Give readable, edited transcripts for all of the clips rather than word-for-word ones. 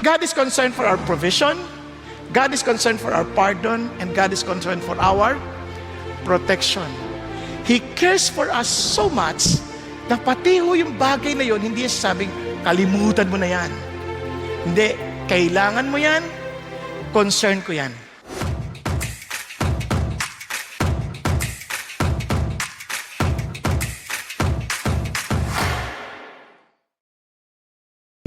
God is concerned for our provision, God is concerned for our pardon, and God is concerned for our protection. He cares for us so much na pati ho yung bagay na yun, hindi sabing, kalimutan mo na yan. Hindi, kailangan mo yan, concern ko yan.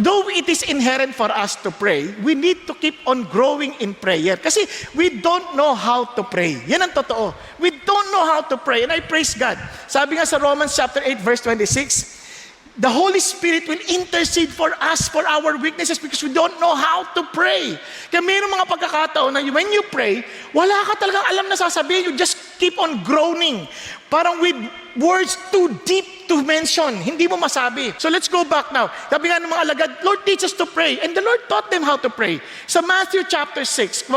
Though it is inherent for us to pray, we need to keep on growing in prayer. Kasi we don't know how to pray. Yan ang totoo. We don't know how to pray. And I praise God. Sabi nga sa Romans chapter 8, verse 26, the Holy Spirit will intercede for us for our weaknesses because we don't know how to pray. Kaya mayroong mga pagkakataon na when you pray, wala ka talagang alam na sasabihin. You just keep on groaning. Parang with words too deep to mention. Hindi mo masabi. So let's go back now. Sabi nga ng mga alagad, Lord, teach us to pray. And the Lord taught them how to pray. Sa Matthew chapter 6,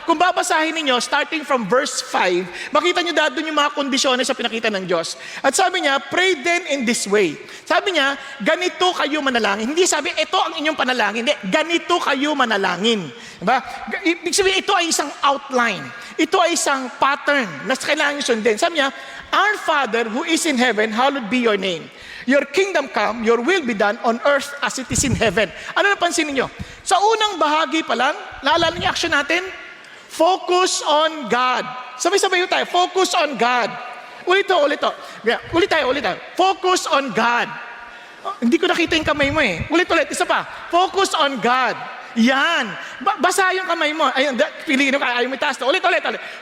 kung babasahin ninyo, starting from verse 5, makita nyo doon yung mga kondisyones sa pinakita ng Diyos. At sabi niya, pray then in this way. Sabi niya, ganito kayo manalangin. Hindi sabi, ito ang inyong panalangin. Hindi, ganito kayo manalangin. Diba? Ibig sabihin, ito ay isang outline. Ito ay isang pattern na kailangan nyo sundin. Sabi niya, Our Father who is in heaven, hallowed be your name. Your kingdom come, your will be done on earth as it is in heaven. Ano napansin niyo? Sa unang bahagi pa lang, naalala niyo action natin? Focus on God. Sabay-sabay tayo, focus on God. Ulit to. Ulit tayo. Focus on God. Oh, hindi ko nakita yung kamay mo eh. Ulit, isa pa. Focus on God. Yan. Basa yung kamay mo. Ayun, piliin mo, ayaw mo itaas. Ulit.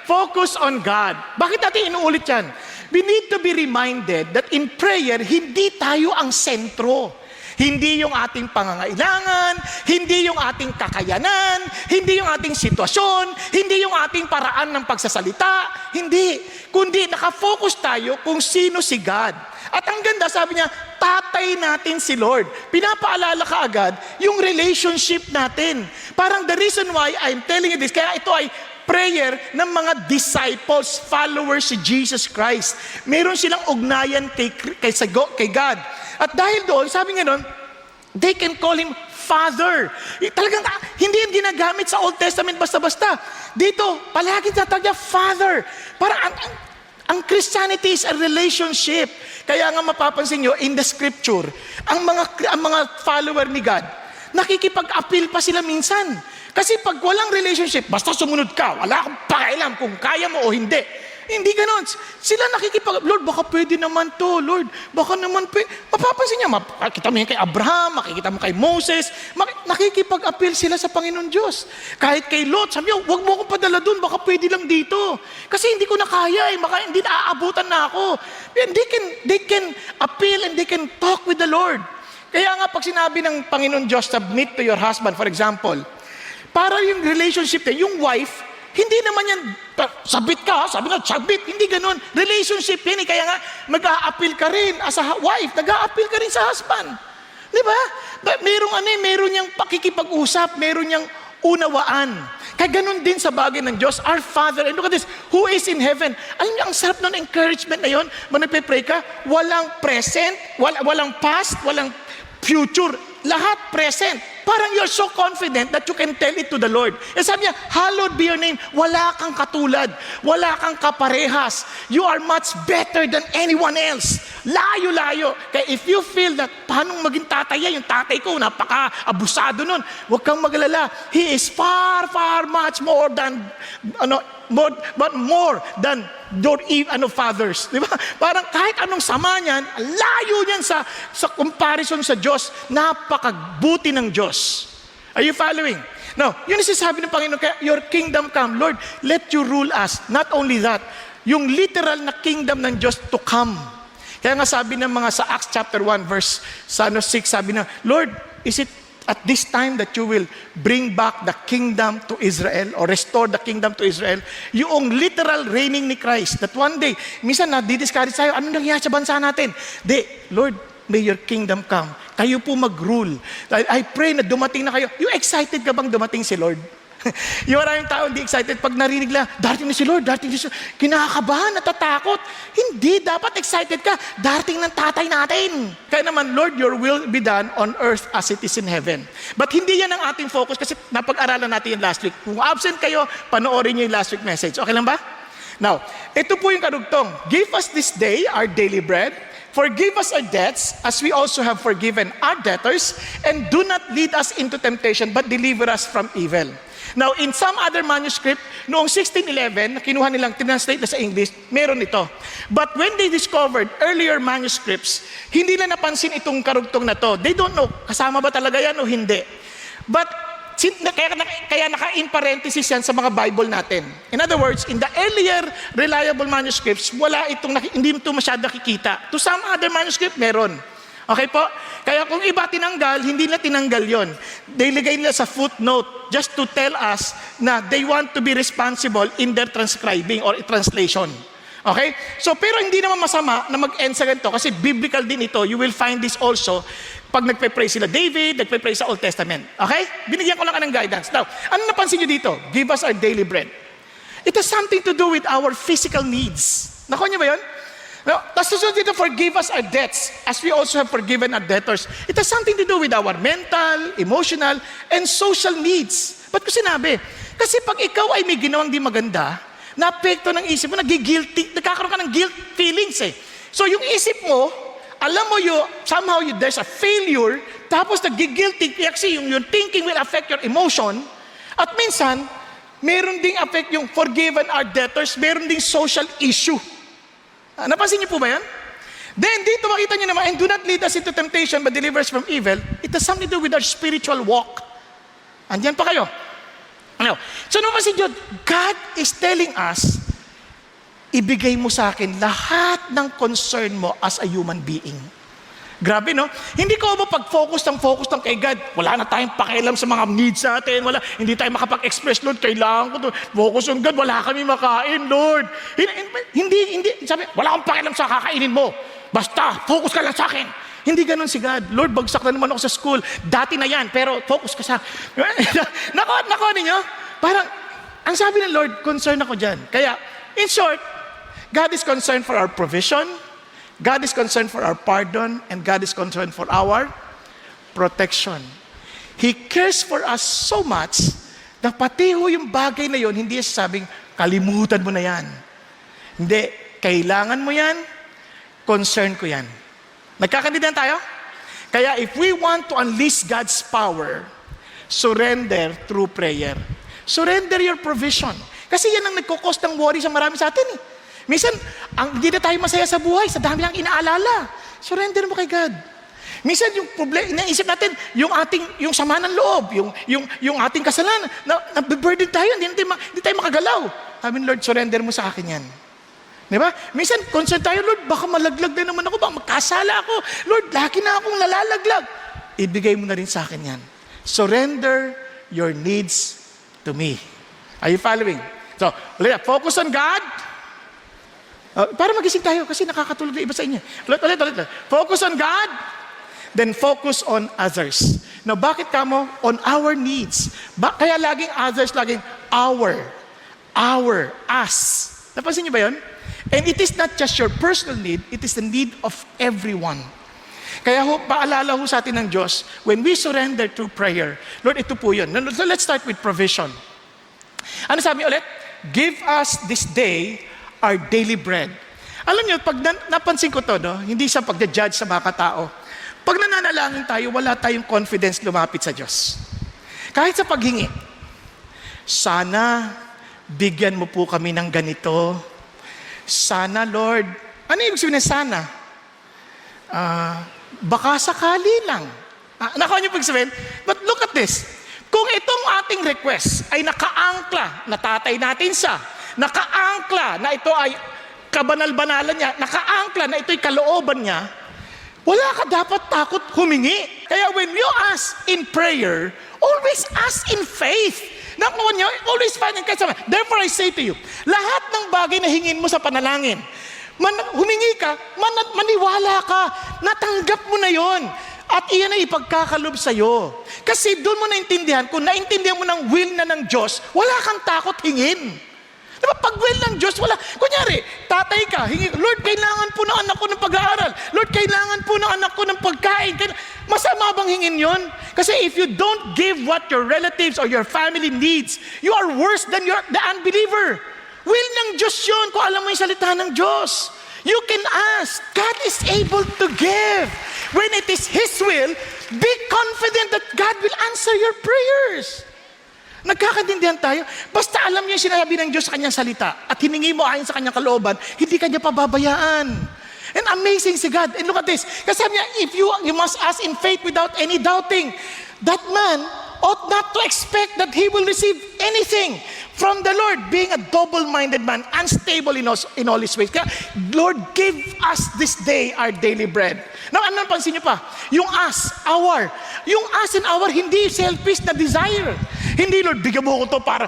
Focus on God. Bakit natin inuulit yan? We need to be reminded that in prayer, hindi tayo ang sentro. Hindi yung ating pangangailangan, hindi yung ating kakayanan, hindi yung ating sitwasyon, hindi yung ating paraan ng pagsasalita, hindi. Kundi nakafocus tayo kung sino si God. At ang ganda, sabi niya, tatay natin si Lord. Pinapaalala ka agad yung relationship natin. Parang the reason why I'm telling you this, kaya ito ay prayer ng mga disciples, followers si Jesus Christ. Meron silang ugnayan kay God. At dahil doon, sabi nga doon, they can call Him Father. Talagang hindi yan ginagamit sa Old Testament basta-basta. Dito, palagi tatawag niya Father. Para ang Christianity is a relationship. Kaya nga mapapansin nyo, in the Scripture, ang mga follower ni God, nakikipag-appeal pa sila minsan. Kasi pag walang relationship, basta sumunod ka, wala akong pakialam kung kaya mo o hindi. Hindi ganon. Sila Lord, baka pwede naman to, Lord. Baka naman pwede. Mapapansin niya, makikita mo yan kay Abraham, makikita mo kay Moses, nakikipag-appeal sila sa Panginoon Diyos. Kahit kay Lot, sabi niya, huwag mo akong padala dun, baka pwede lang dito. Kasi hindi ko na kaya, baka hindi naaabutan na ako. And they can appeal and they can talk with the Lord. Kaya nga pag sinabi ng Panginoon Diyos, submit to your husband, for example, para yung relationship niya, yung wife, hindi naman yan, sabit ka, sabi nga, sabit, hindi ganun. Relationship yan, kaya nga, mag-a-appeal ka rin as a wife, nag-a-appeal ka rin sa husband. Di ba? Meron niyang pakikipag-usap, meron niyang unawaan. Kaya ganun din sa bagay ng Diyos, our Father, and look at this, who is in heaven. Alam niyo, ang sarap ng encouragement na yun, nagpe-pray ka, walang present, walang past, walang future, lahat present. Parang you're so confident that you can tell it to the Lord. E sabi niya, hallowed be your name. Wala kang katulad. Wala kang kaparehas. You are much better than anyone else. Layo-layo. Kaya if you feel that, paano maging tatay yan? Yung tatay ko, napaka-abusado nun. Huwag kang magalala. He is far, far much more than, more than your fathers. Di ba? Parang kahit anong sama niyan, layo niyan sa comparison sa Diyos, napakabuti ng Diyos. Are you following? No, yun yung sinasabi ng Panginoon, kaya your kingdom come, Lord, let you rule us. Not only that, yung literal na kingdom ng Diyos to come. Kaya nga sabi ng mga sa Acts chapter 1 verse 6, sabi na, Lord, is it at this time that you will bring back the kingdom to Israel or restore the kingdom to Israel? Yung literal reigning ni Christ, that one day, minsan na-discourage tayo, ano nangyayari sa bansa natin? Lord, may your kingdom come. Kayo po mag-rule. I pray na dumating na kayo. You excited ka bang dumating si Lord? Yung maraming tao hindi excited pag narinig lang, darating na si Lord, darating na si Lord. Kinakabahan, natatakot. Hindi, dapat excited ka. Darating ng tatay natin. Kaya naman, Lord, your will be done on earth as it is in heaven. But hindi yan ang ating focus kasi napag-aralan natin yan last week. Kung absent kayo, panoorin niyo yung last week message. Okay lang ba? Now, ito po yung karugtong. Give us this day our daily bread. Forgive us our debts as we also have forgiven our debtors. And do not lead us into temptation but deliver us from evil. Now, in some other manuscript, noong 1611, kinuha nilang tinranslate na sa English, meron ito. But when they discovered earlier manuscripts, hindi na napansin itong karugtong na to. They don't know, kasama ba talaga yan o hindi. But, kaya naka-in parenthesis yan sa mga Bible natin. In other words, in the earlier reliable manuscripts, hindi ito masyado nakikita. To some other manuscript, meron. Okay po? Kaya kung iba tinanggal, hindi nila tinanggal yon. Nilagay nila sa footnote just to tell us na they want to be responsible in their transcribing or translation. Okay? So, pero hindi naman masama na mag-end sa ganito kasi biblical din ito. You will find this also pag nagpe-pray sila David, nagpe-pray sa Old Testament. Okay? Binigyan ko lang ka ng guidance. Now, ano napansin nyo dito? Give us our daily bread. It has something to do with our physical needs. Nakuha nyo ba yun? No, tapos susunod dito, forgive us our debts as we also have forgiven our debtors. It has something to do with our mental, emotional, and social needs. Ba't ko sinabi? Kasi pag ikaw ay may ginawang di maganda, naapekto ng isip mo, nagkakaroon ka ng guilt feelings eh. So yung isip mo, alam mo somehow there's a failure, tapos nag-guilty, kasi yung thinking will affect your emotion, at minsan, meron ding affect yung forgiven our debtors, meron ding social issue. Napansin niyo po ba yan? Then, dito makita niyo naman, and do not lead us into temptation, but deliver us from evil. It has something to do with our spiritual walk. Andiyan pa kayo. Ano? So, napansin niyo, God is telling us, ibigay mo sa akin lahat ng concern mo as a human being. Grabe, no? Hindi ko ba pag-focus ng kay God, wala na tayong pakialam sa mga needs natin, hindi tayo makapag-express, Lord, kailangan ko to. Focus on God, wala kami makain, Lord. Hindi, sabi, wala akong pakialam sa kakainin mo. Basta, focus ka lang sa akin. Hindi ganun si God. Lord, bagsak na naman ako sa school. Dati na yan, pero focus ka sa Nako ninyo? Parang, ang sabi ng Lord, concern ako dyan. Kaya, in short, God is concerned for our provision, God is concerned for our pardon, and God is concerned for our protection. He cares for us so much na pati ho yung bagay na yon, hindi sabing, kalimutan mo na yan. Hindi, kailangan mo yan, concern ko yan. Nagkakandidahan tayo? Kaya if we want to unleash God's power, surrender through prayer. Surrender your provision. Kasi yan ang nagkukos ng worry sa marami sa atin eh. Minsan, hindi na tayo masaya sa buhay, sa dami lang inaalala. Surrender mo kay God. Minsan yung problema, inaisip natin, yung sama ng loob, yung ating kasalanan, na-burden tayo, hindi tayo makagalaw. Sabi, Lord, surrender mo sa akin yan. Di ba? Minsan, concern tayo, Lord, baka malaglag na naman ako, baka magkasala ako. Lord, laki na akong nalalaglag. Ibigay mo na rin sa akin yan. Surrender your needs to me. Are you following? So, focus on God. Para magising tayo kasi nakakatulog na iba sa inyo. Ulit. Focus on God, then focus on others. Now, bakit kamo? On our needs. Kaya laging others, laging our, us. Napansin niyo ba yun? And it is not just your personal need, it is the need of everyone. Kaya paalala ho sa atin ng Diyos, when we surrender through prayer, Lord, ito po yun. So let's start with provision. Ano sabi ulit? Give us this day our daily bread. Alam niyo, pag napansin ko to, no? Hindi sa pagja-judge sa mga katao. Pag nananalangin tayo, wala tayong confidence lumapit sa Diyos. Kahit sa paghingi, sana bigyan mo po kami ng ganito. Sana, Lord. Ano ibig sabihin ng sana? Baka sakali lang. Nakuha niyo pag sabihin? But look at this. Kung itong ating request ay nakaangkla na tatay natin siya, nakaangkla na ito ay kabanal-banalan niya, nakaangkla na ito ay kalooban niya, wala ka dapat takot humingi. Kaya when you ask in prayer, always ask in faith. Nakuha niyo, always find in Christ. Therefore I say to you, lahat ng bagay na hingin mo sa panalangin, humingi ka, maniwala ka, natanggap mo na yon. At iyan ay ipagkakalob sa'yo. Kasi doon mo naintindihan, kung naintindihan mo ng will na ng Diyos, wala kang takot hingin. Diba, pag will ng Diyos, wala. Kunyari, tatay ka, hingi, Lord, kailangan po ng anak ko ng pag-aaral. Lord, kailangan po ng anak ko ng pagkain. Masama bang hingin yon? Kasi if you don't give what your relatives or your family needs, you are worse than the unbeliever. Will ng Diyos yun kung alam mo yung salita ng Diyos. You can ask. God is able to give. When it is His will, be confident that God will answer your prayers. Nagkakaintindihan tayo? Basta alam niyo yung sinabi ng Diyos sa kanyang salita at hiningi mo ayon sa kanyang kalooban, hindi kanya pababayaan. And amazing si God. And look at this. Kasi sabi niya, if you must ask in faith without any doubting, that man ought not to expect that he will receive anything from the Lord, being a double-minded man, unstable in all his ways. Kaya, Lord, give us this day our daily bread. Now, ano napansin niyo pa? Yung us, our. Yung us and our, hindi selfish na desire. Hindi, Lord, bigyan mo ko to para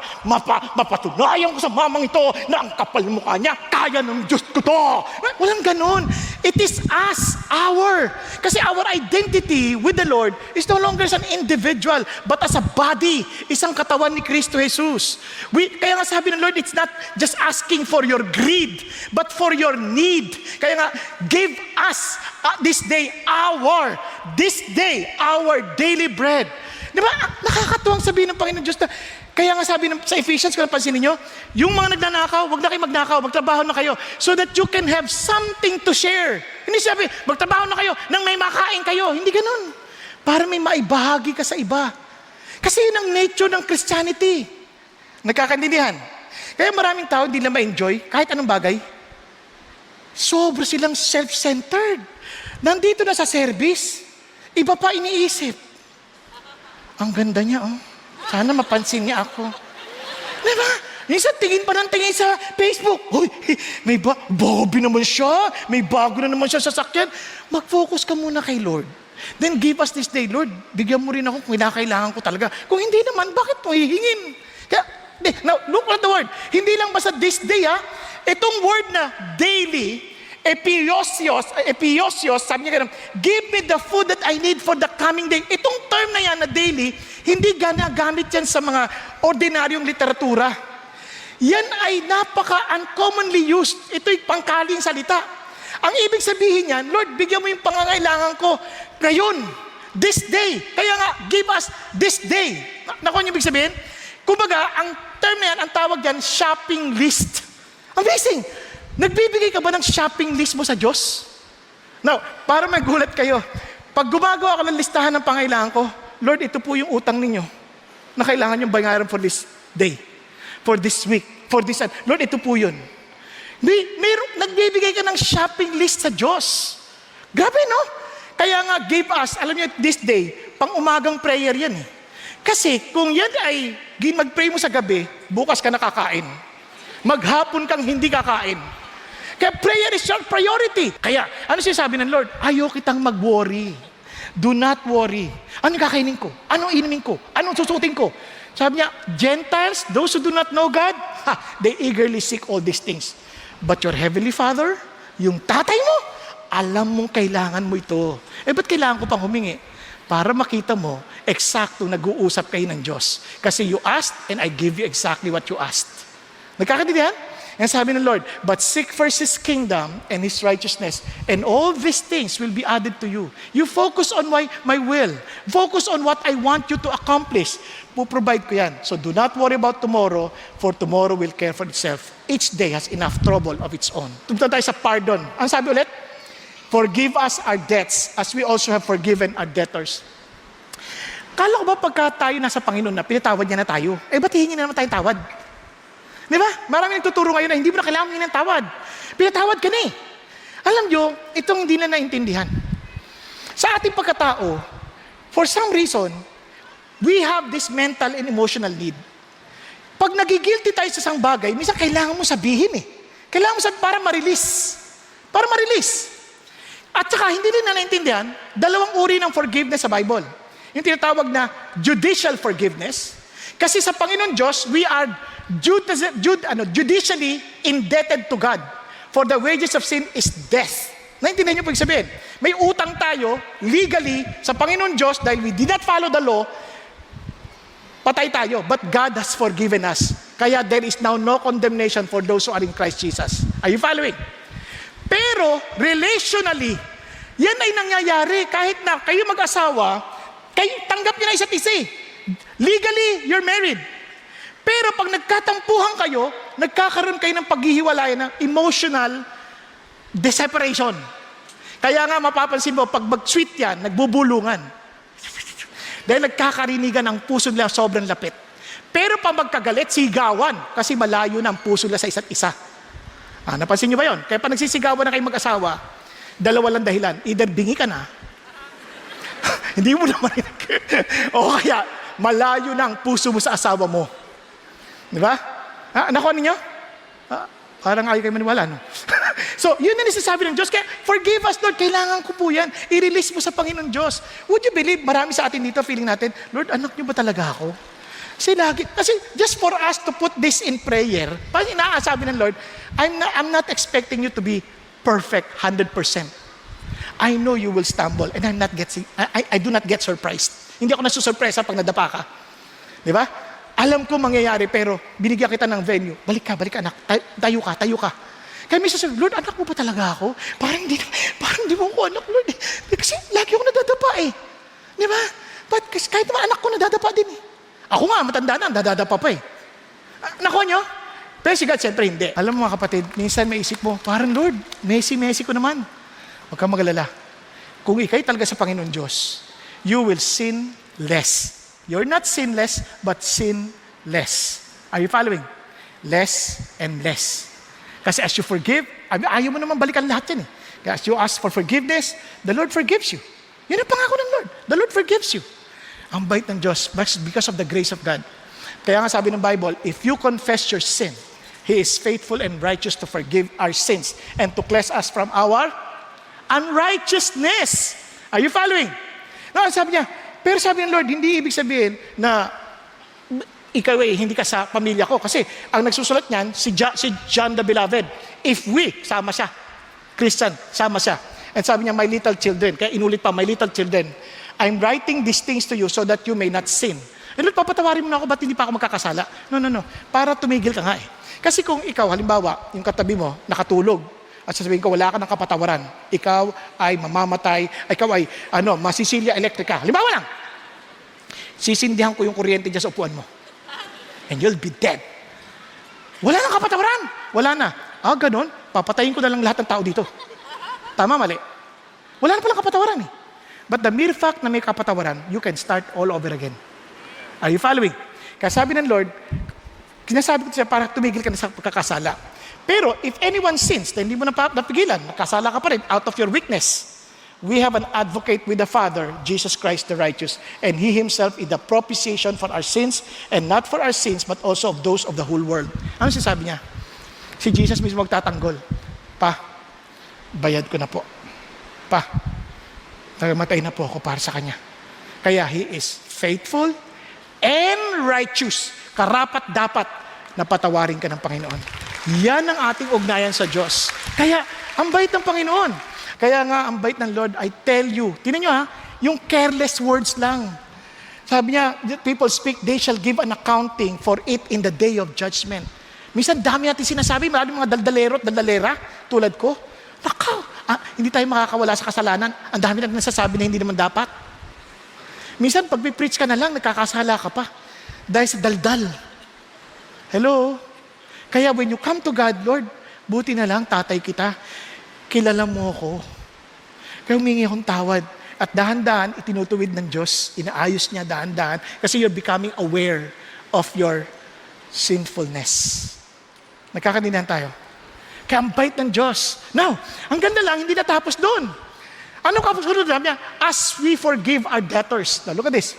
mapatunayan ko sa mamang ito na ang kapal ng mukha niya, kaya ng Diyos ko to. Walang ganun. It is us, our. Kasi our identity with the Lord is no longer as an individual, but as a body, isang katawan ni Kristo Jesus. Kaya nga sabi ng Lord, it's not just asking for your greed, but for your need. Kaya nga, give us this day our daily bread. Di ba? Nakakatuwang sabihin ng Panginoon Diyos na, kaya nga sabi sa Ephesians, kung napansin ninyo, yung mga nagnanakaw, wag na kayo magnakaw, magtrabaho na kayo, so that you can have something to share. Hindi sabi, magtrabaho na kayo, nang may makain kayo. Hindi ganun. Para may maibahagi ka sa iba. Kasi yun ang nature ng Christianity. Nagkakaintindihan. Kaya maraming tao hindi na ma-enjoy kahit anong bagay. Sobra silang self-centered. Nandito na sa service, iba pa iniisip. Ang ganda niya, oh. Sana mapansin niya ako. Diba? Minsan tingin pa ng tingin sa Facebook. Uy, may Bobby naman siya. May bago na naman siya sa sakyan. Mag-focus ka muna kay Lord. Then give us this day, Lord. Bigyan mo rin ako kung kinakailangan ko talaga. Kung hindi naman, bakit mo hihingin? Kaya, now, look at the word. Hindi lang basta this day, ha? Itong word na daily, epiosios, sabi niya ganun, give me the food that I need for the coming day. Itong term na yan na daily, hindi ginagamit yan sa mga ordinaryong literatura. Yan ay napaka-uncommonly used. Ito'y pangkaling salita. Ang ibig sabihin yan, Lord, bigyan mo yung pangangailangan ko ngayon, this day. Kaya nga, give us this day. Nakuha niyo ibig sabihin? Kumbaga, ang term na yan, ang tawag yan, shopping list. Amazing! Nagbibigay ka ba ng shopping list mo sa Diyos? Now, para magulat kayo, pag gumagawa ka ng listahan ng pangailangan ko, Lord, ito po yung utang ninyo na kailangan yung bayaran for this day, for this week, for this... Lord, ito po yun. Nagbibigay ka ng shopping list sa Diyos. Grabe, no? Kaya nga, give us, alam niyo, this day, pang-umagang prayer yan eh. Kasi kung yan ay mag-pray mo sa gabi, bukas ka nakakain. Maghapon kang hindi kakain. Kaya prayer is your priority. Kaya, ano sinasabi ng Lord? Ayaw kitang mag-worry. Do not worry. Anong kakainin ko? Anong inumin ko? Anong susutin ko? Sabi niya, Gentiles, those who do not know God, they eagerly seek all these things. But your Heavenly Father, yung tatay mo, alam mong kailangan mo ito. Ba't kailangan ko pang humingi? Para makita mo, eksakto nag-uusap kayo ng Diyos. Kasi you asked, and I give you exactly what you asked. Nagkakaintindihan? And sabi ng Lord, but seek first His kingdom and His righteousness, and all these things will be added to you. You focus on my will. Focus on what I want you to accomplish. Puprovide ko yan. So do not worry about tomorrow, for tomorrow will care for itself. Each day has enough trouble of its own. Tugtog tayo sa pardon. Ang sabi ulit? Forgive us our debts as we also have forgiven our debtors. Kala ko ba pagka tayo nasa Panginoon na pinatawad niya na tayo, ba't hihingin na naman tayong tawad? Di ba? Maraming nagtuturo ngayon na hindi mo na kailangan hingin ng tawad. Pinatawad ka na eh. Alam nyo, itong hindi na naintindihan. Sa ating pagkatao, for some reason, we have this mental and emotional need. Pag nagigilty tayo sa isang bagay, minsan kailangan mo sabihin eh. Kailangan mo sabihin para ma-release. Para ma-release. At saka, hindi din na naintindihan, dalawang uri ng forgiveness sa Bible. Yung tinatawag na judicial forgiveness. Kasi sa Panginoon Diyos, we are judicially indebted to God. For the wages of sin is death. Naintindihan niyo po yung sabihin? May utang tayo, legally, sa Panginoon Diyos, dahil we did not follow the law, patay tayo. But God has forgiven us. Kaya there is now no condemnation for those who are in Christ Jesus. Are you following? Pero, relationally, yan ay nangyayari. Kahit na kayo mag-asawa, kayo tanggap niyo na isa't isa. Legally, you're married. Pero pag nagkatampuhan kayo, nagkakaroon kayo ng paghihiwalayan ng emotional separation. Kaya nga mapapansin mo, pag mag-sweet yan, nagbubulungan. Dahil nagkakarinigan ang puso nila sobrang lapit. Pero pag magkagalit, sigawan. Kasi malayo na ang puso nila sa isa't isa. Napansin nyo ba yun? Kaya pag nagsisigawan na kayo mag-asawa, dalawa lang dahilan. Either bingi ka na, hindi mo na marinig. O kaya, malayo na ang puso mo sa asawa mo. Di ba? Nakuha ninyo? Parang ayaw kayo maniwala, no? So, yun na nasasabi ng Diyos. Kaya, forgive us, Lord. Kailangan ko po yan. I-release mo sa Panginoon Diyos. Would you believe, marami sa atin dito, feeling natin, Lord, anak niyo ba talaga ako? Kasi just for us to put this in prayer, parang inaasabi ng Lord, I'm not expecting you to be perfect, 100%. I know you will stumble, and I do not get surprised. Hindi ako nasusurpresa pag nadapa ka. Di ba? Alam ko mangyayari, pero binigyan kita ng venue. Balik ka, anak. Tayo ka. Kaya minsan sabi, Lord, anak mo ba talaga ako? Parang di mo ako anak, Lord. Kasi lagi ako nadadapa eh. Di ba? But kahit naman anak ko nadadapa din eh. Ako nga, matanda na, nadadapa pa eh. Nakuha nyo? Pero si God, siyempre hindi. Alam mo mga kapatid, minsan may isip mo, parang Lord, Messi ko naman. Huwag kang mag-alala. Kung ikay talaga sa Panginoon Diyos, you will sin less. You're not sinless, but sin less. Are you following? Less and less. Kasi as you forgive, ayaw mo naman balikan lahat yan eh. Kaya as you ask for forgiveness, the Lord forgives you. Yun ang pangako ng Lord. The Lord forgives you. Ang bait ng Diyos, because of the grace of God. Kaya nga sabi ng Bible, if you confess your sin, He is faithful and righteous to forgive our sins and to cleanse us from our unrighteousness. Are you following? No, sabi niya, pero sabi ng Lord, hindi ibig sabihin na ikaw hindi ka sa pamilya ko. Kasi ang nagsusulat niyan, si John the Beloved. If we, sama siya. Christian, sama siya. And sabi niya, my little children. Kaya inulit pa, my little children. I'm writing these things to you so that you may not sin. And Lord, papatawarin mo na ako, ba't hindi pa ako magkakasala? No. Para tumigil ka nga eh. Kasi kung ikaw, halimbawa, yung katabi mo, nakatulog, at sasabihin ko, wala ka ng kapatawaran. Ikaw ay mamamatay. Ikaw ay, masisilya elektrika. Halimbawa lang, sisindihan ko yung kuryente dyan sa upuan mo. And you'll be dead. Wala nang kapatawaran. Wala na. Ganon. Papatayin ko na lang lahat ng tao dito. Tama, mali. Wala na palang kapatawaran eh. But the mere fact na may kapatawaran, you can start all over again. Are you following? Kaya sabi ng Lord, kinasabi ko siya para tumigil ka na sa pagkakasala. Pero if anyone sins, then hindi mo napigilan, nakasala ka pa rin out of your weakness. We have an advocate with the Father, Jesus Christ the righteous, and He Himself is the propitiation for our sins, and not for our sins, but also of those of the whole world. Ano sinasabi niya? Si Jesus mismo magtatanggol. Pa, bayad ko na po. Pa, nagamatay na po ako para sa Kanya. Kaya He is faithful and righteous. Karapat dapat na patawarin ka ng Panginoon. Yan ang ating ugnayan sa Diyos. Kaya, ang bait ng Panginoon. Kaya nga, ang bait ng Lord, I tell you. Tingnan nyo yung careless words lang. Sabi niya, people speak, they shall give an accounting for it in the day of judgment. Minsan, dami natin sinasabi, maraming mga daldalero at daldalera, tulad ko. Nakaw, hindi tayo makakawala sa kasalanan. Ang dami natin nasasabi na hindi naman dapat. Minsan, pag preach ka na lang, nagkakasala ka pa. Dahil sa daldal. Hello? Kaya when you come to God, Lord, buti na lang, tatay kita. Kilala mo ako. Kaya humingi akong tawad. At dahan-dahan, itinutuwid ng Diyos. Inaayos niya dahan-dahan. Kasi you're becoming aware of your sinfulness. Nagkakanindihan tayo. Kaya ang bait ng Diyos. Now, ang ganda lang, hindi natapos doon. Ano kasunod niya? As we forgive our debtors. Now, look at this.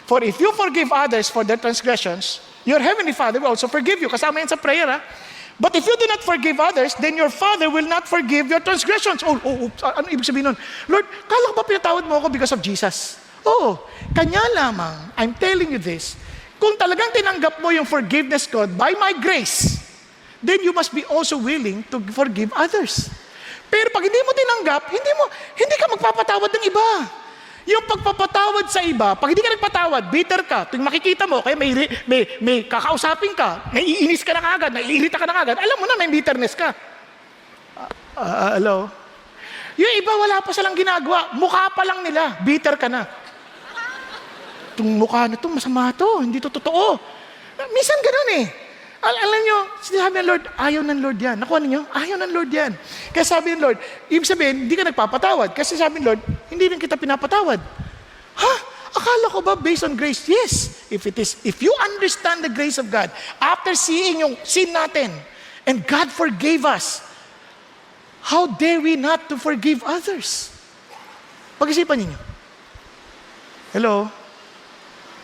For if you forgive others for their transgressions, your heavenly Father will also forgive you. Kasama yan sa prayer, ha? But if you do not forgive others, then your Father will not forgive your transgressions. Ano ibig sabihin nun? Lord, kala ko ba pinatawad mo ako because of Jesus? Oo, Kanya lamang. I'm telling you this. Kung talagang tinanggap mo yung forgiveness God by my grace, then you must be also willing to forgive others. Pero pag hindi mo tinanggap, hindi ka magpapatawad ng iba. Yung pagpapatawad sa iba, pag hindi ka nagpatawad, bitter ka, tuwing makikita mo, kaya may kakausapin ka, naiinis ka na kagad, naiirita ka na kagad, alam mo na may bitterness ka. Hello? Yung iba, wala pa silang ginagawa. Mukha pa lang nila, bitter ka na. Itong mukha na ito, masama ito, hindi ito totoo. Minsan ganun eh. Alam nyo, sinasabi ng Lord, ayaw ng Lord yan. Nakuha ninyo? Ayaw ng Lord yan. Kaya sabi ng Lord, ibig sabihin, hindi ka nagpapatawad. Kasi sabi ng Lord, hindi rin kita pinapatawad. Ha? Akala ko ba based on grace? Yes. If you understand the grace of God, after seeing yung sin natin, and God forgave us, how dare we not to forgive others? Pag-isipan niyo. Hello?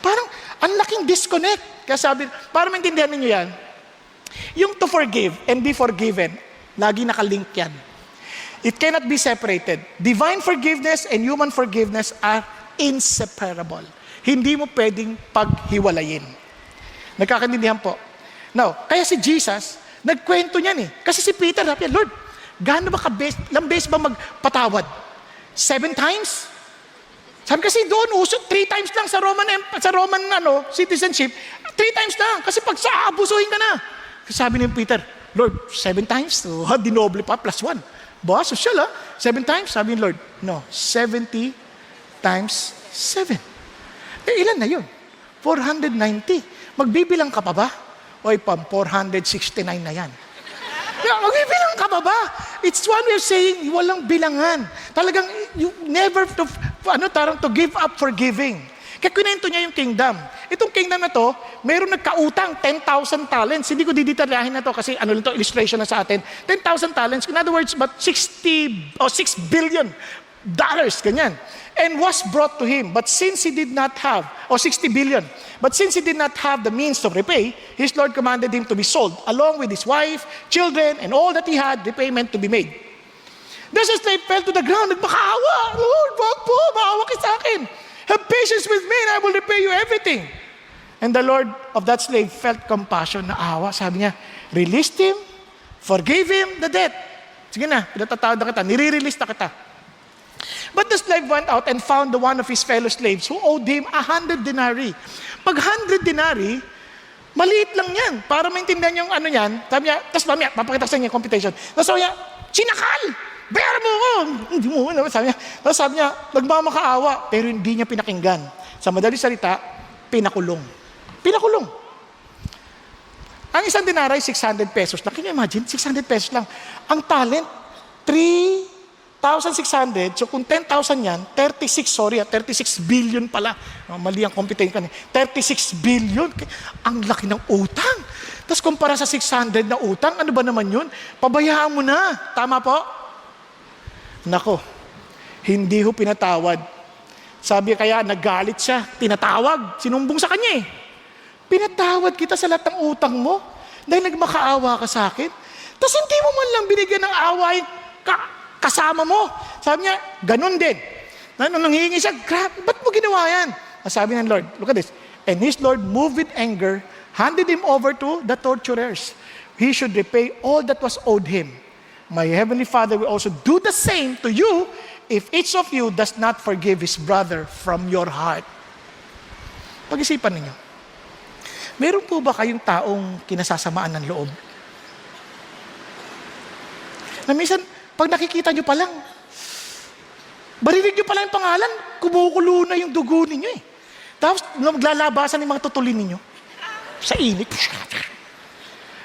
Parang, ang laking disconnect. Kaya sabi, para maintindihan ninyo yan, yung to forgive and be forgiven, lagi nakalink yan. It cannot be separated. Divine forgiveness and human forgiveness are inseparable. Hindi mo pwedeng paghiwalayin. Nagkakaintindihan po. Now, kaya si Jesus, nagkwento niyan eh. Kasi si Peter, Lord, gaano ba ilang beses ba magpatawad? 7 times? Sabi kasi doon, 3 times lang sa Roman citizenship, 3 times lang. Kasi pag aabusuhin ka na. Sabi ni Peter, Lord, 7 times? Dinoble pa, plus 1. Social 7 times? Sabi ni Lord, no, 70 times 7. Ilan na yun? 490. Magbibilang ka pa ba? Oy, 469 na yan. Magbibilang ka pa ba? It's one way of saying, walang bilangan. Talagang, you never to give up forgiving. Kaya kinento niya yung kingdom. Itong kingdom na to, mayroong nagkautang 10,000 talents. Hindi ko didetalyahin na to kasi lang to, illustration na sa atin. 10,000 talents. In other words, about 6 billion dollars, ganyan. And was brought to him. But since he did not have, 60 billion. But since he did not have the means to repay, his Lord commanded him to be sold, along with his wife, children, and all that he had, the payment to be made. Thus the slave fell to the ground, nagmakaawa. Lord, wag po, maawa ka sa akin. Have patience with me and I will repay you everything. And the Lord of that slave felt compassion, naawa. Sabi niya, released him, forgave him the debt. Sige na, pinatatawad na kita, nire-release na kita. But the slave went out and found the one of his fellow slaves who owed him 100 denarii. Pag 100 denarii, maliit lang yan. Para maintindihan yung ano yan, sabi niya, tapos mamaya, papakita sa inyo yung computation. Tapos sabi niya, sinakal! Bayaran mo ko! Hindi mo, sabi niya. Tapos sabi niya, nagmamakaawa, pero hindi niya pinakinggan. Sa madaling salita, pinakulong. Pinakulong. Ang isang denarii, 600 pesos lang. Can you imagine? 600 pesos lang. Ang talent, 3,600. So kung 10,000 yan, 36 billion pala. Mali ang computation kanina. 36 billion. Ang laki ng utang. Tapos kumpara sa 600 na utang, ano ba naman yun? Pabayaan mo na. Tama po? Nako, hindi ho pinatawad. Sabi kaya, nagalit siya. Tinatawag. Sinumbong sa kanya eh. Pinatawad kita sa lahat ng utang mo dahil nagmakaawa ka sa akin. Tapos hindi mo man lang binigyan ng away kasama mo. Sabi niya, ganun din. Nung nanghihingi siya, grabe, ba't mo ginawa yan? Sabi ng Lord, look at this. And his Lord, moved with anger, handed him over to the torturers. He should repay all that was owed him. My heavenly Father will also do the same to you if each of you does not forgive his brother from your heart. Pag-isipan ninyo. Meron po ba kayong taong kinasasamaan ng loob? Na minsan, pag nakikita nyo pa lang, barinig nyo pa lang yung pangalan, kumukulo na yung dugo ninyo eh. Tapos, maglalabasan yung mga tutulin ninyo. Sa init.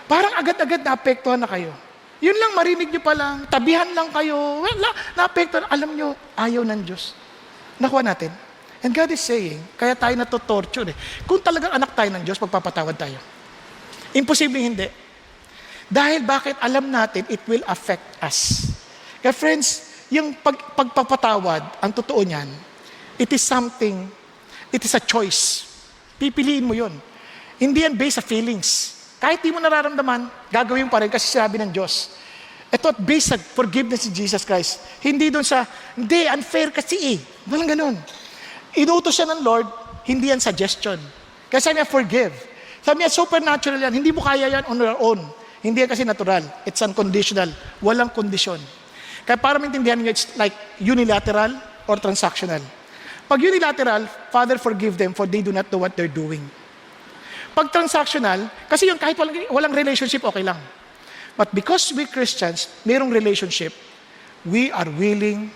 Parang agad-agad naapektuhan na kayo. Yun lang, marinig nyo pa lang, tabihan lang kayo, naapektuhan. Alam nyo, ayaw ng Diyos. Nakuha natin. And God is saying, kaya tayo natutorture eh. Kung talagang anak tayo ng Diyos, magpapatawad tayo. Imposible hindi. Dahil bakit alam natin, it will affect us. Kaya friends, yung pagpapatawad, ang totoo niyan, it is something, it is a choice. Pipiliin mo yun. Hindi yan based sa feelings. Kahit di mo nararamdaman, gagawin pa rin kasi sinabi ng Diyos. Ito at based sa forgiveness ni Jesus Christ. Hindi doon sa, hindi, unfair kasi eh. Walang ganun. Inuutos siya ng Lord, hindi yan suggestion. Kasi sabi niya, forgive. Sabi niya, supernatural yan. Hindi mo kaya yan on your own. Hindi yan kasi natural. It's unconditional. Walang kondisyon. Kaya para maintindihan nyo, it's like unilateral or transactional. Pag unilateral, Father, forgive them for they do not know what they're doing. Pag transactional, kasi yun kahit walang relationship, okay lang. But because we Christians, mayroong relationship, we are willing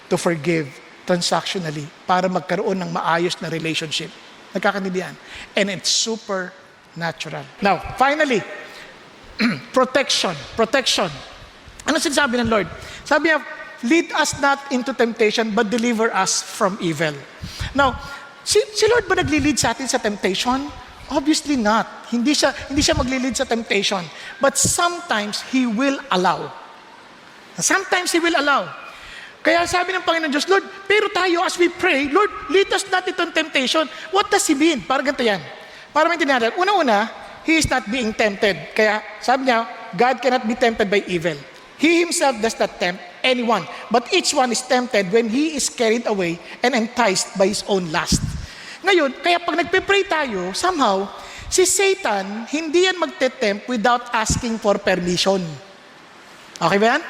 to forgive transactionally para magkaroon ng maayos na relationship. Nagkakaintindihan? And it's supernatural. Now, finally, protection. Ano sinasabi ng Lord? Sabi niya, lead us not into temptation, but deliver us from evil. Now, si Lord ba nagli-lead sa atin sa temptation? Obviously not. Hindi siya magli-lead sa temptation. But sometimes He will allow. Sometimes He will allow. Kaya sabi ng Panginoon Diyos, Lord, pero tayo as we pray, Lord, lead us not into temptation. What does He mean? Parang ganito yan. Para maintindihan natin, una-una, He is not being tempted. Kaya sabi niya, God cannot be tempted by evil. He Himself does not tempt anyone. But each one is tempted when he is carried away and enticed by his own lust. Ngayon, kaya pag nagpe-pray tayo, somehow, si Satan, hindi yan magte-tempt without asking for permission. Okay ba yan?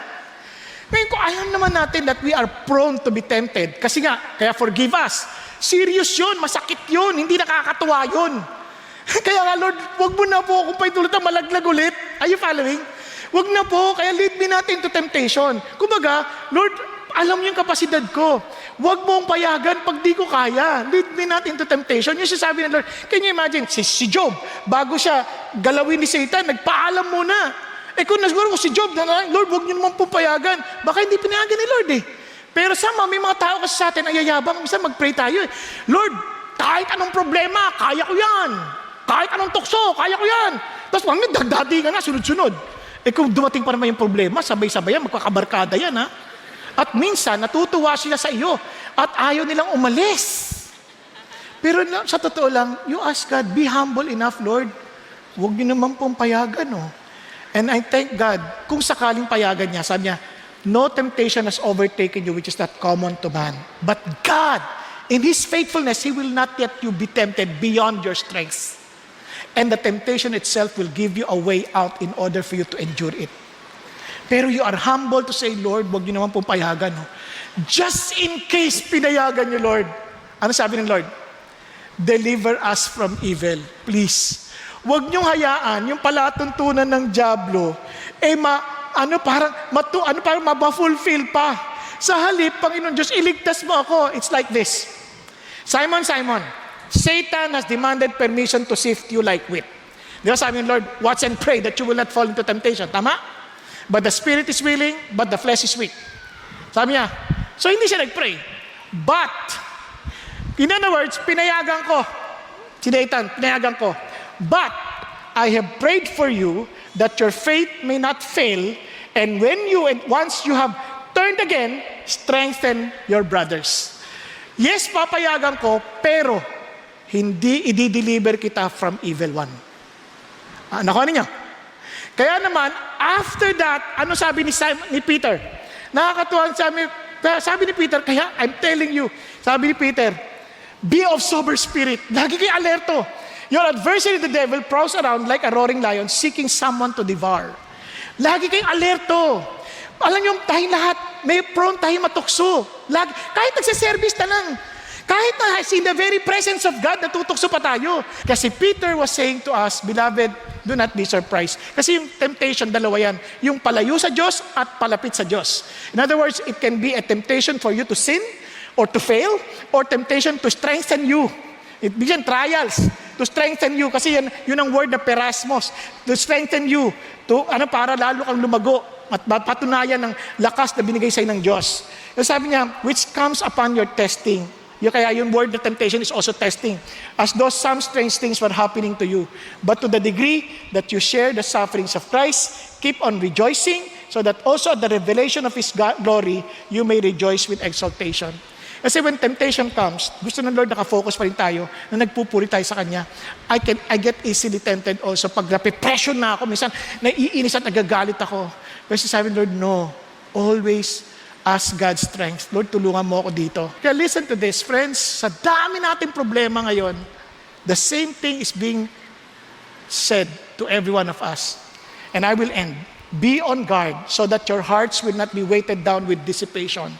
Ngayon, kung alam naman natin that we are prone to be tempted, kasi nga, kaya forgive us. Serious yun, masakit yun, hindi nakakatuwa yun. Kaya nga, Lord, wag mo na po akong paitulot na malaglag ulit. Are you following? Wag na po, kaya lead me natin to temptation. Kumbaga, Lord, alam niyo yung kapasidad ko. Wag mo akong payagan pag di ko kaya. Lead me not into temptation. Yung sinasabi ng Lord, can you imagine, si Job, bago siya galawin ni Satan, nagpaalam muna. Kung nasiguro ko si Job, Lord, huwag niyo naman pupayagan. Baka hindi pinayagan ni Lord eh. Pero sama, may mga tao kasi sa atin, ayayabang, minsan mag-pray tayo eh. Lord, kahit anong problema, kaya ko yan. Kahit anong tukso, kaya ko yan. Tapos pag nagdadadi ka na, sunod-sunod. Kung dumating pa naman yung problema, sabay-sabay yan, magkakabarkada yan ha. At minsan, natutuwa sila sa iyo at ayaw nilang umalis. Pero sa totoo lang, you ask God, be humble enough, Lord. Huwag niyo naman pong payagan, no? And I thank God, kung sakaling payagan niya, sabi niya, no temptation has overtaken you which is not common to man. But God, in His faithfulness, He will not let you be tempted beyond your strengths. And the temptation itself will give you a way out in order for you to endure it. Pero you are humble to say, Lord, huwag niyo naman pong payagan. No? Just in case pinayagan niyo, Lord. Ano sabi ng Lord? Deliver us from evil, please. Huwag niyong hayaan yung palatuntunan ng dyablo, parang mabafulfill pa. Sa halip, Panginoon Diyos, iligtas mo ako. It's like this. Simon, Satan has demanded permission to sift you like wheat. Di ba sabi ng Lord, watch and pray that you will not fall into temptation. Tama? But the spirit is willing, but the flesh is weak. Sabi niya, so hindi siya nag-pray. But, in other words, pinayagan ko. Si Satan, pinayagan ko. But, I have prayed for you that your faith may not fail, and once you have turned again, strengthen your brothers. Yes, papayagan ko, pero hindi i-deliver kita from evil one. Nakuha niyo? Kaya naman, after that, ano sabi ni Peter? Nakakatuwa sabi ni Peter, kaya I'm telling you, sabi ni Peter, be of sober spirit. Lagi kayo alerto. Your adversary, the devil, prowls around like a roaring lion, seeking someone to devour. Lagi kayong alerto. Alam niyo, tayong lahat, may prone tayong matukso. Kahit nagsiservice na lang. Kahit na in the very presence of God, natutukso pa tayo. Kasi Peter was saying to us, beloved, do not be surprised. Kasi yung temptation, dalawa yan. Yung palayo sa Diyos at palapit sa Diyos. In other words, it can be a temptation for you to sin or to fail, or temptation to strengthen you. It begin trials to strengthen you. Kasi yun ang word na perasmos. To strengthen you. Para lalo kang lumago at patunayan ng lakas na binigay sa'yo ng Diyos. Yung sabi niya, which comes upon your testing. Kaya yung word na temptation is also testing. As though some strange things were happening to you. But to the degree that you share the sufferings of Christ, keep on rejoicing, so that also at the revelation of His glory, you may rejoice with exaltation. Kasi when temptation comes, gusto ng Lord nakafocus pa rin tayo, na nagpupuri tayo sa Kanya. I get easily tempted also. Pag napipression na ako, minsan naiinis at nagagalit ako. Kasi sabi ng Lord, no. Always ask God's strength. Lord, tulungan mo ako dito. Kaya listen to this, friends. Sa dami nating problema ngayon, the same thing is being said to every one of us. And I will end. Be on guard so that your hearts will not be weighted down with dissipation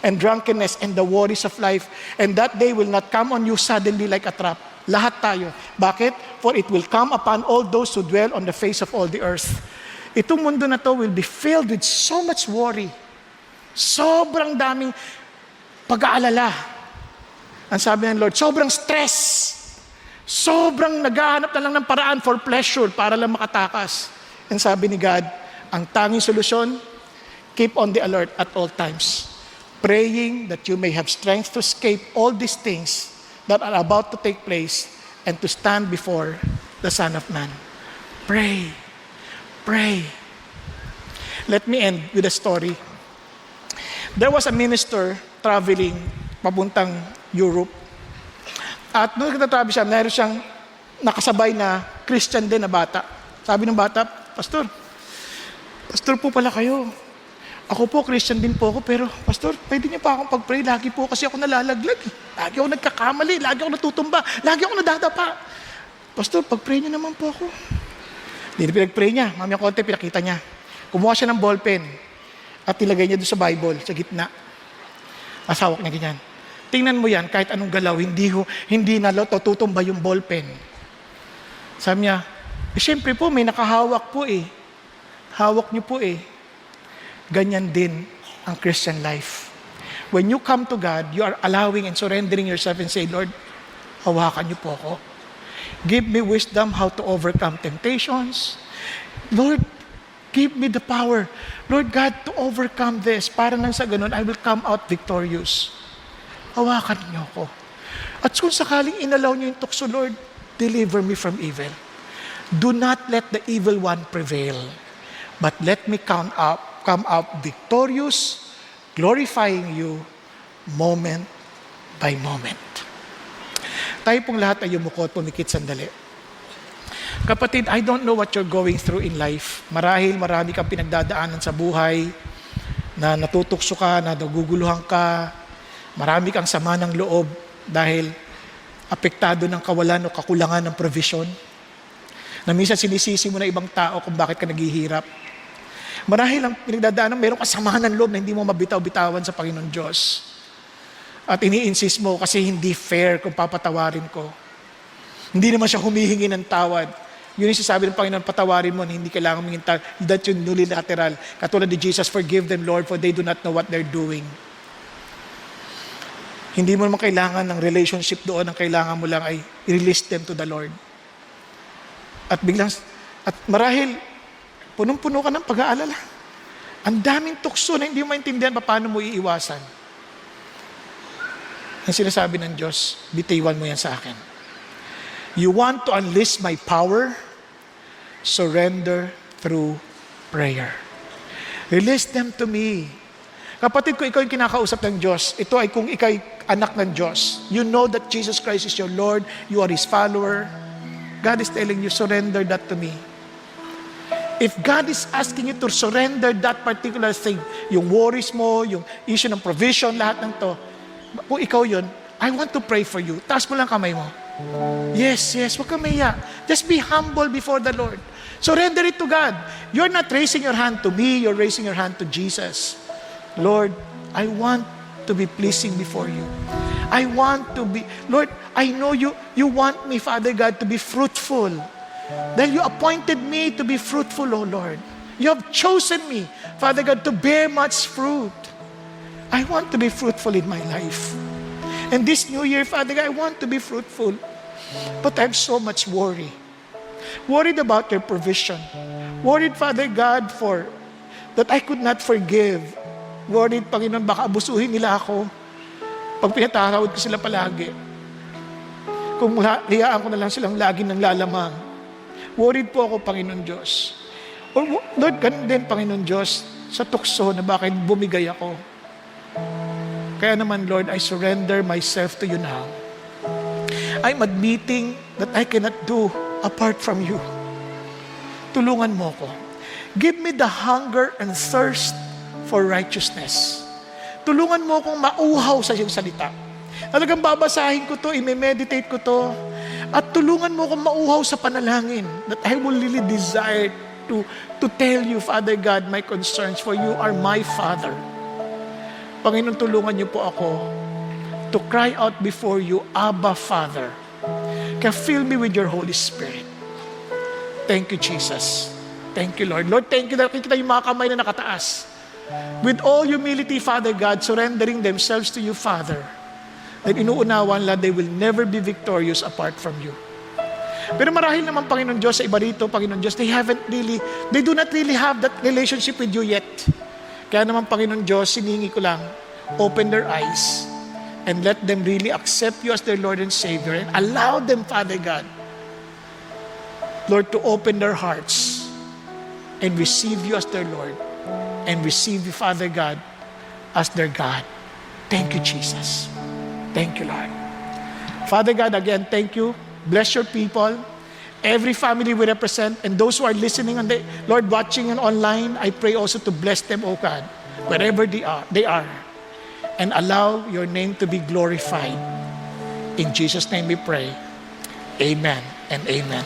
and drunkenness and the worries of life, and that day will not come on you suddenly like a trap. Lahat tayo. Bakit? For it will come upon all those who dwell on the face of all the earth. Itong mundo na to will be filled with so much worry. Sobrang daming pag-aalala. Ang sabi ng Lord, sobrang stress. Sobrang naghahanap na lang ng paraan for pleasure para lang makatakas. And sabi ni God, ang tanging solusyon, keep on the alert at all times, praying that you may have strength to escape all these things that are about to take place and to stand before the Son of Man. Pray. Pray. Let me end with a story. There was a minister traveling papuntang Europe. At nung nagtatravel siya, meron siyang nakasabay na Christian din na bata. Sabi ng bata, Pastor po pala kayo. Ako po, Christian din po ako, pero Pastor, pwede niyo pa akong pag-pray. Lagi po kasi ako nalalaglag. Lagi ako nagkakamali, lagi ako natutumba, lagi ako nadadapa. Pastor, pag-pray niyo naman po ako. Hindi na pinag-pray niya. Mamaya konti, pinakita niya. Kumuha siya ng ballpen at nilagay niya doon sa Bible, sa gitna. Asawak niya ganyan. Tingnan mo yan, kahit anong galaw, hindi na tutumba yung ballpen. Sabi niya, siyempre po, may nakahawak po eh. Hawak niyo po eh. Ganyan din ang Christian life. When you come to God, you are allowing and surrendering yourself and say, Lord, hawakan niyo po ako. Give me wisdom how to overcome temptations. Lord, give me the power, Lord God, to overcome this. Para nang sa ganun, I will come out victorious. Hawakan niyo ako. At kung sakaling inalaw niyo yung tukso, Lord, deliver me from evil. Do not let the evil one prevail, but let me come out victorious, glorifying you moment by moment. Tayo pong lahat ay yumuko at pumikit sandali. Kapatid, I don't know what you're going through in life. Marahil marami kang pinagdadaanan sa buhay, na natutukso ka, na naguguluhan ka, marami kang sama ng loob dahil apektado ng kawalan o kakulangan ng provision, na minsan sinisisi mo na ibang tao kung bakit ka naghihirap. Marahil ang pinagdadaanan, mayroong kasamahan ng loob na hindi mo mabitaw-bitawan sa Panginoon Diyos. At ini-insist mo kasi hindi fair kung papatawarin ko. Hindi naman siya humihingi ng tawad. Yun yung sasabi ng Panginoon, patawarin mo, hindi kailangan humingi ng tawad. That's yung unilateral. Katulad ni Jesus, forgive them, Lord, for they do not know what they're doing. Hindi mo naman kailangan ng relationship doon. Ang kailangan mo lang ay release them to the Lord. At marahil, punong-puno ka ng pag-aalala. Ang daming tukso na hindi mo maintindihan paano mo iiwasan. Ang sinasabi ng Diyos, bitiwan mo yan sa akin. You want to unleash my power? Surrender through prayer. Release them to me. Kapatid, kung ikaw yung kinakausap ng Diyos, ito ay kung ikaw ay anak ng Diyos. You know that Jesus Christ is your Lord, you are His follower. God is telling you, surrender that to me. If God is asking you to surrender that particular thing, yung worries mo, yung issue ng provision, lahat ng to, kung ikaw yun, I want to pray for you. Taas mo lang kamay mo. Yes, huwag kang mahiya. Just be humble before the Lord. Surrender it to God. You're not raising your hand to me, you're raising your hand to Jesus. Lord, I want to be pleasing before you. I want to be, Lord, I know you want me, Father God, to be fruitful. Dahil you appointed me to be fruitful, O Lord. You have chosen me, Father God, to bear much fruit. I want to be fruitful in my life. And this new year, Father God, I want to be fruitful. But I have so much worry. Worried about your provision. Worried, Father God, that I could not forgive. Worried, Panginoon, baka abusuhin nila ako pag pinatarawad ko sila palagi. Kung hiyaan ko na lang silang lagi ng lalamang. Worried po ako, Panginoon Diyos. Or Lord, ganun din, Panginoon Diyos, sa tukso na bakit bumigay ako. Kaya naman, Lord, I surrender myself to you now. I'm admitting that I cannot do apart from you. Tulungan mo ko. Give me the hunger and thirst for righteousness. Tulungan mo akong mauhaw sa iyong salita. Talagang babasahin ko to, i-meditate ko to, at tulungan mo akong mauhaw sa panalangin that I will really desire to tell you, Father God, my concerns, for you are my Father. Panginoon, tulungan niyo po ako to cry out before you, Abba, Father. Kaya fill me with your Holy Spirit. Thank you, Jesus. Thank you, Lord. Lord, thank you na nakikita yung mga kamay na nakataas. With all humility, Father God, surrendering themselves to you, Father, that inuunawan nila, they will never be victorious apart from you. Pero marahil naman, Panginoon Diyos, sa iba rito, Panginoon Diyos, they do not really have that relationship with you yet. Kaya naman, Panginoon Diyos, siningi ko lang, open their eyes and let them really accept you as their Lord and Savior, and allow them, Father God, Lord, to open their hearts and receive you as their Lord and receive you, Father God, as their God. Thank you, Jesus. Thank you, Lord. Father God, again, thank you. Bless your people, every family we represent, and those who are listening and Lord, watching and online, I pray also to bless them, oh God, wherever they are, and allow your name to be glorified. In Jesus' name we pray. Amen and amen.